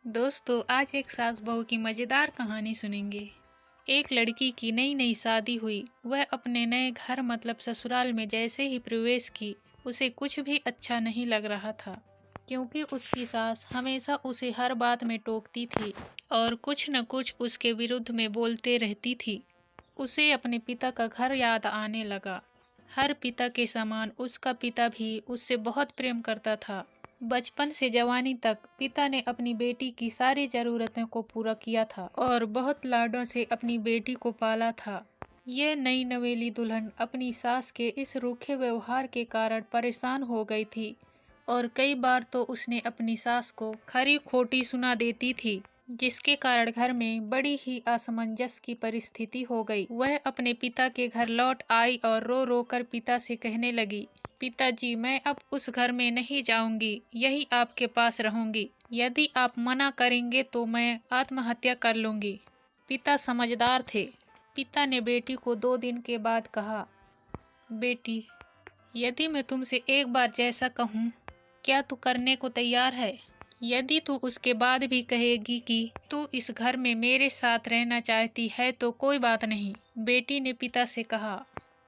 दोस्तों, आज एक सास बहू की मज़ेदार कहानी सुनेंगे। एक लड़की की नई नई शादी हुई। वह अपने नए घर मतलब ससुराल में जैसे ही प्रवेश की, उसे कुछ भी अच्छा नहीं लग रहा था, क्योंकि उसकी सास हमेशा उसे हर बात में टोकती थी और कुछ न कुछ उसके विरुद्ध में बोलते रहती थी। उसे अपने पिता का घर याद आने लगा। हर पिता के समान उसका पिता भी उससे बहुत प्रेम करता था। बचपन से जवानी तक पिता ने अपनी बेटी की सारी जरूरतों को पूरा किया था और बहुत लाडों से अपनी बेटी को पाला था। यह नई नवेली दुल्हन अपनी सास के इस रूखे व्यवहार के कारण परेशान हो गई थी और कई बार तो उसने अपनी सास को खरी खोटी सुना देती थी, जिसके कारण घर में बड़ी ही असमंजस की परिस्थिति हो गई। वह अपने पिता के घर लौट आई और रो रो कर पिता से कहने लगी, पिताजी, मैं अब उस घर में नहीं जाऊंगी, यही आपके पास रहूंगी। यदि आप मना करेंगे तो मैं आत्महत्या कर लूंगी। पिता समझदार थे। पिता ने बेटी को 2 दिन के बाद कहा, बेटी, यदि मैं तुमसे एक बार जैसा कहूँ, क्या तू करने को तैयार है? यदि तू उसके बाद भी कहेगी कि तू इस घर में मेरे साथ रहना चाहती है तो कोई बात नहीं। बेटी ने पिता से कहा,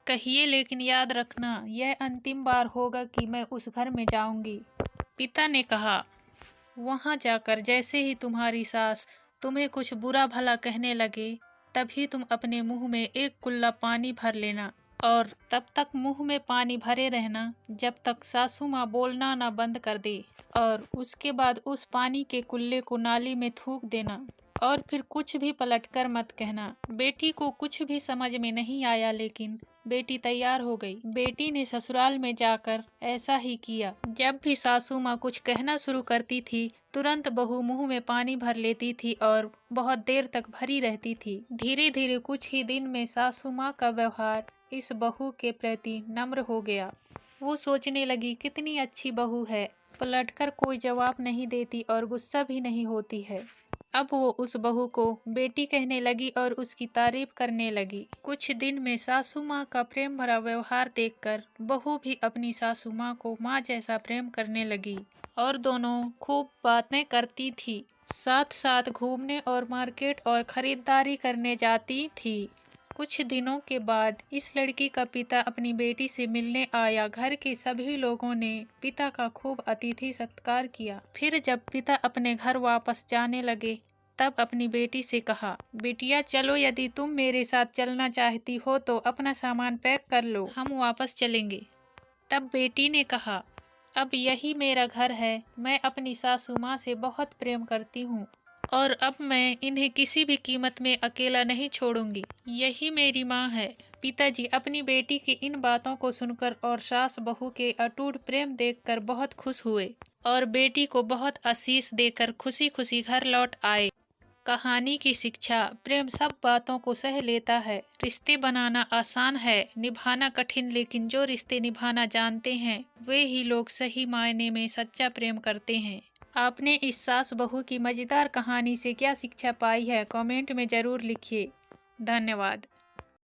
कहिए, लेकिन याद रखना, यह अंतिम बार होगा कि मैं उस घर में जाऊंगी। पिता ने कहा, वहां जाकर जैसे ही तुम्हारी सास तुम्हें कुछ बुरा भला कहने लगे, तभी तुम अपने मुंह में एक कुल्ला पानी भर लेना और तब तक मुंह में पानी भरे रहना जब तक सासू माँ बोलना ना बंद कर दे, और उसके बाद उस पानी के कुल्ले को नाली में थूक देना और फिर कुछ भी पलटकर मत कहना। बेटी को कुछ भी समझ में नहीं आया, लेकिन बेटी तैयार हो गई। बेटी ने ससुराल में जाकर ऐसा ही किया। जब भी सासू माँ कुछ कहना शुरू करती थी, तुरंत बहू मुंह में पानी भर लेती थी और बहुत देर तक भरी रहती थी। धीरे धीरे कुछ ही दिन में सासू माँ का व्यवहार इस बहू के प्रति नम्र हो गया। वो सोचने लगी, कितनी अच्छी बहू है, पलटकर कोई जवाब नहीं देती और गुस्सा भी नहीं होती है। अब वो उस बहू को बेटी कहने लगी और उसकी तारीफ करने लगी। कुछ दिन में सासू माँ का प्रेम भरा व्यवहार देखकर बहू भी अपनी सासू माँ को माँ जैसा प्रेम करने लगी और दोनों खूब बातें करती थी। साथ साथ घूमने और मार्केट और खरीदारी करने जाती थी। कुछ दिनों के बाद इस लड़की का पिता अपनी बेटी से मिलने आया। घर के सभी लोगों ने पिता का खूब अतिथि सत्कार किया। फिर जब पिता अपने घर वापस जाने लगे, तब अपनी बेटी से कहा, बेटिया चलो, यदि तुम मेरे साथ चलना चाहती हो तो अपना सामान पैक कर लो, हम वापस चलेंगे। तब बेटी ने कहा, अब यही मेरा घर है, मैं अपनी सासू माँ से बहुत प्रेम करती हूँ और अब मैं इन्हें किसी भी कीमत में अकेला नहीं छोड़ूंगी, यही मेरी माँ है। पिताजी अपनी बेटी की इन बातों को सुनकर और सास बहू के अटूट प्रेम देखकर बहुत खुश हुए और बेटी को बहुत आशीष देकर खुशी खुशी घर लौट आए। कहानी की शिक्षा, प्रेम सब बातों को सह लेता है। रिश्ते बनाना आसान है, निभाना कठिन, लेकिन जो रिश्ते निभाना जानते हैं वे ही लोग सही मायने में सच्चा प्रेम करते हैं। आपने इस सास बहू की मज़ेदार कहानी से क्या शिक्षा पाई है, कमेंट में ज़रूर लिखिए। धन्यवाद।